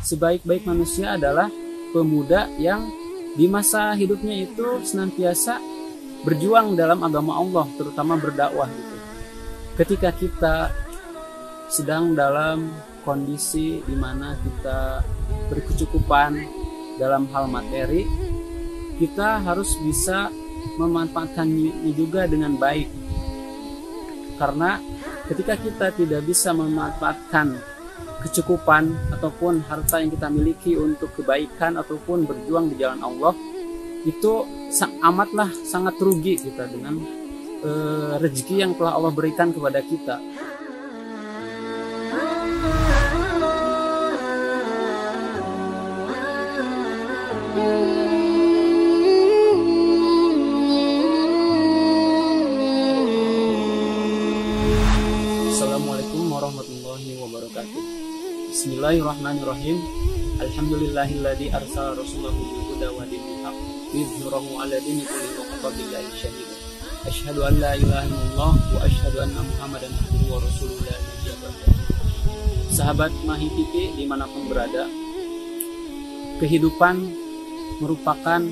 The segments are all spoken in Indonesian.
sebaik-baik manusia adalah pemuda yang di masa hidupnya itu senantiasa berjuang dalam agama Allah, terutama berdakwah gitu. Ketika kita sedang dalam kondisi di mana kita berkecukupan dalam hal materi, kita harus bisa memanfaatkannya juga dengan baik. Karena ketika kita tidak bisa memanfaatkan kecukupan ataupun harta yang kita miliki untuk kebaikan ataupun berjuang di jalan Allah, itu amatlah sangat rugi kita dengan rezeki yang telah Allah berikan kepada kita. Assalamualaikum warahmatullahi wabarakatuh. Bismillahirrahmanirrahim. Alhamdulillahilladzi arsala rasulahu bil huda wa dinil haq liyudhhirahu 'ala dini kullihi wa kafa billahi shahida. Asyhadu an la ilaha illallah wa asyhadu anna Muhammadan abduhu wa rasuluhu la nabiyya ba'dahu. Sahabat Mahitv dimanapun berada, kehidupan merupakan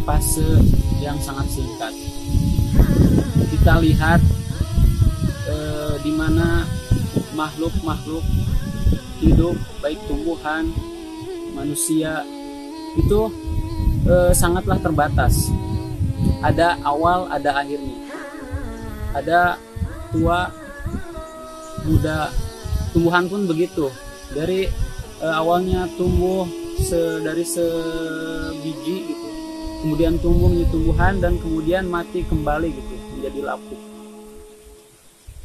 fase yang sangat singkat. Kita lihat di mana makhluk-makhluk hidup, baik tumbuhan, manusia, itu sangatlah terbatas. Ada awal, ada akhirnya. Ada tua, muda. Tumbuhan pun begitu. Dari awalnya tumbuh dari sebiji gitu, kemudian tumbuh menjadi tumbuhan dan kemudian mati kembali gitu, menjadi lapuk.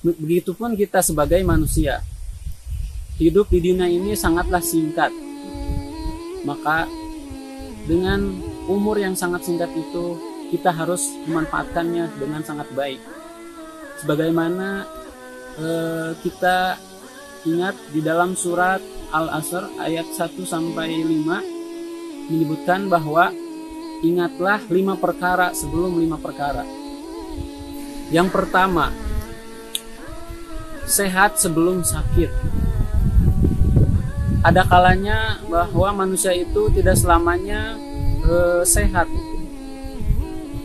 Begitupun kita sebagai manusia, hidup di dunia ini sangatlah singkat. Maka dengan umur yang sangat singkat itu, kita harus memanfaatkannya dengan sangat baik. Sebagaimana kita ingat di dalam surat Al-Asr ayat 1-5 menyebutkan bahwa ingatlah 5 perkara sebelum 5 perkara. Yang pertama, sehat sebelum sakit. Ada kalanya bahwa manusia itu tidak selamanya sehat,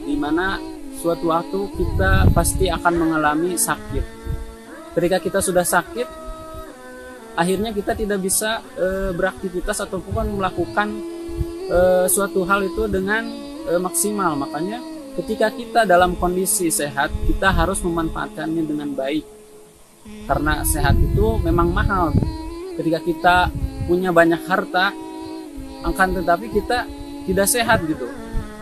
dimana suatu waktu kita pasti akan mengalami sakit. Ketika kita sudah sakit, akhirnya kita tidak bisa beraktivitas ataupun melakukan suatu hal itu dengan maksimal. Makanya ketika kita dalam kondisi sehat, kita harus memanfaatkannya dengan baik. Karena sehat itu memang mahal. Ketika kita punya banyak harta, akan tetapi kita tidak sehat gitu,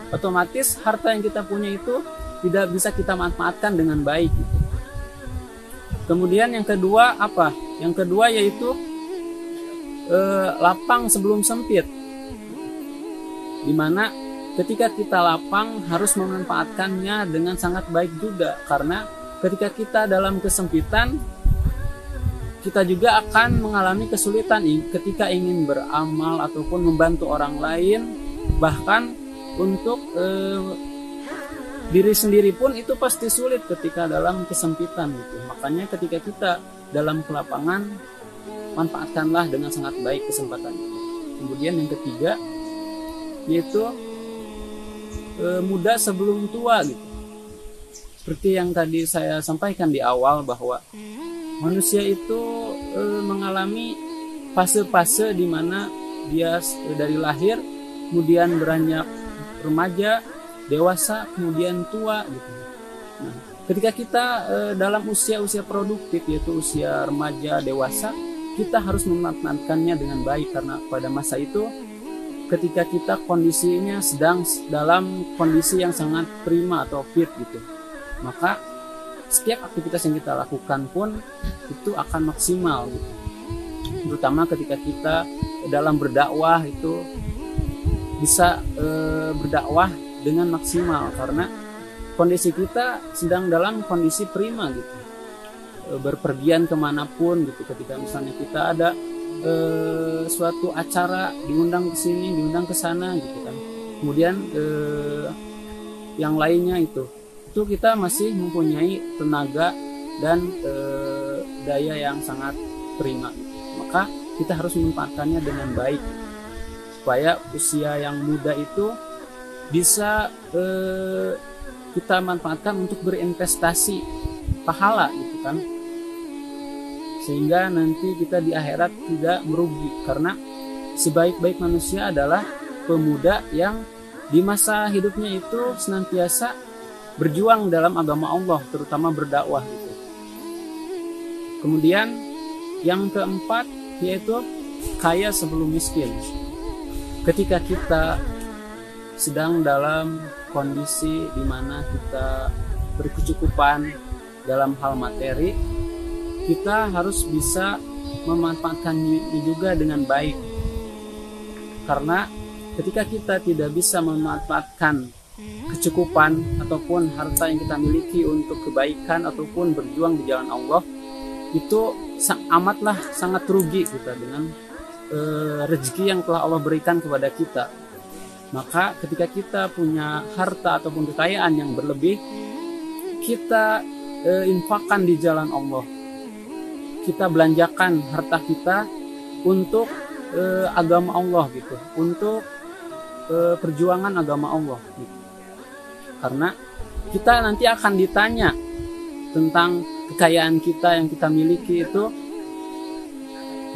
otomatis harta yang kita punya itu tidak bisa kita manfaatkan dengan baik gitu. Kemudian yang kedua apa? Yang kedua yaitu lapang sebelum sempit. Dimana ketika kita lapang harus memanfaatkannya dengan sangat baik juga. Karena ketika kita dalam kesempitan, kita juga akan mengalami kesulitan ketika ingin beramal ataupun membantu orang lain. Bahkan untuk diri sendiri pun itu pasti sulit ketika dalam kesempitan gitu. Makanya ketika kita dalam kelapangan, manfaatkanlah dengan sangat baik kesempatan itu. Kemudian yang ketiga yaitu muda sebelum tua gitu. Seperti yang tadi saya sampaikan di awal bahwa manusia itu mengalami fase-fase di mana dia dari lahir, kemudian beranjak remaja, dewasa, kemudian tua gitu. Nah, ketika kita dalam usia-usia produktif, yaitu usia remaja, dewasa, kita harus memanfaatkannya dengan baik. Karena pada masa itu ketika kita kondisinya sedang dalam kondisi yang sangat prima atau fit gitu, maka setiap aktivitas yang kita lakukan pun itu akan maksimal gitu. Terutama ketika kita dalam berdakwah itu bisa berdakwah dengan maksimal, karena kondisi kita sedang dalam kondisi prima gitu, berpergian kemanapun gitu. Ketika misalnya kita ada suatu acara, diundang ke sini, diundang ke sana gitu kan, kemudian yang lainnya itu kita masih mempunyai tenaga dan daya yang sangat prima. Maka kita harus memanfaatkannya dengan baik supaya usia yang muda itu bisa kita manfaatkan untuk berinvestasi pahala gitu kan, sehingga nanti kita di akhirat tidak merugi. Karena sebaik-baik manusia adalah pemuda yang di masa hidupnya itu senantiasa berjuang dalam agama Allah, terutama berdakwah gitu. Kemudian yang keempat yaitu kaya sebelum miskin. Ketika kita sedang dalam kondisi di mana kita berkecukupan dalam hal materi, kita harus bisa memanfaatkannya juga dengan baik. Karena ketika kita tidak bisa memanfaatkan kecukupan ataupun harta yang kita miliki untuk kebaikan ataupun berjuang di jalan Allah, itu amatlah sangat rugi kita dengan rezeki yang telah Allah berikan kepada kita. Maka ketika kita punya harta ataupun kekayaan yang berlebih, kita infakkan di jalan Allah. Kita belanjakan harta kita untuk agama Allah gitu, untuk perjuangan agama Allah gitu. Karena kita nanti akan ditanya tentang kekayaan kita yang kita miliki itu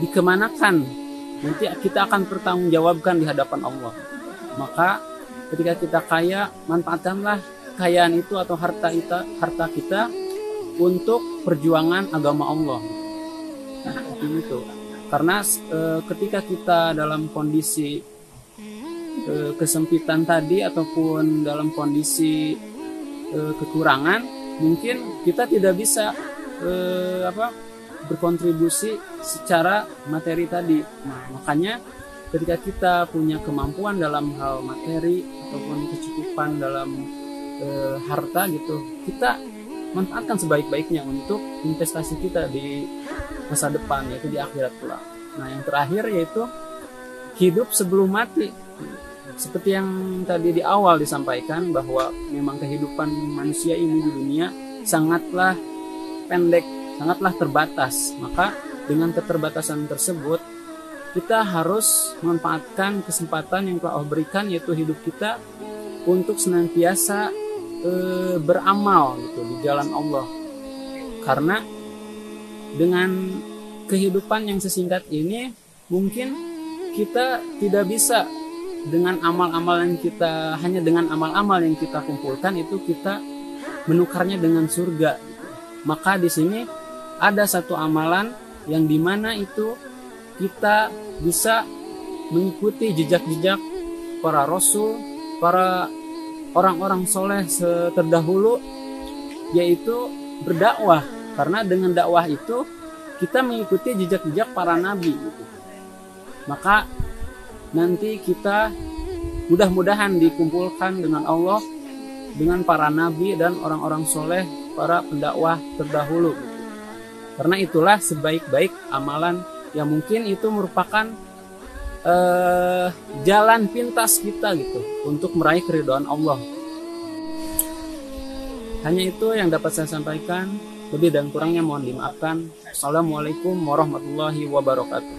dikemanakan. Nanti kita akan bertanggungjawabkan di hadapan Allah. Maka ketika kita kaya, manfaatkanlah kekayaan itu atau harta kita untuk perjuangan agama Allah. Seperti itu. Karena ketika kita dalam kondisi kesempitan tadi ataupun dalam kondisi kekurangan, mungkin kita tidak bisa berkontribusi secara materi tadi. Nah, makanya ketika kita punya kemampuan dalam hal materi ataupun kecukupan dalam harta gitu, kita manfaatkan sebaik-baiknya untuk investasi kita di masa depan, yaitu di akhirat pula. Nah, yang terakhir yaitu hidup sebelum mati. Seperti yang tadi di awal disampaikan bahwa memang kehidupan manusia ini di dunia sangatlah pendek, sangatlah terbatas. Maka dengan keterbatasan tersebut, kita harus memanfaatkan kesempatan yang telah Allah berikan, yaitu hidup kita, untuk senantiasa beramal gitu di jalan Allah. Karena dengan kehidupan yang sesingkat ini, mungkin kita tidak bisa dengan amal-amal yang kita, hanya dengan amal-amal yang kita kumpulkan itu kita menukarnya dengan surga. Maka di sini ada satu amalan yang dimana itu kita bisa mengikuti jejak-jejak para rasul, para orang-orang soleh terdahulu, yaitu berdakwah. Karena dengan dakwah itu kita mengikuti jejak-jejak para nabi gitu. Maka nanti kita mudah-mudahan dikumpulkan dengan Allah, dengan para nabi dan orang-orang soleh, para pendakwah terdahulu gitu. Karena itulah sebaik-baik amalan yang mungkin itu merupakan jalan pintas kita gitu untuk meraih keridhaan Allah. Hanya itu yang dapat saya sampaikan. Lebih dan kurangnya mohon dimaafkan. Assalamualaikum warahmatullahi wabarakatuh.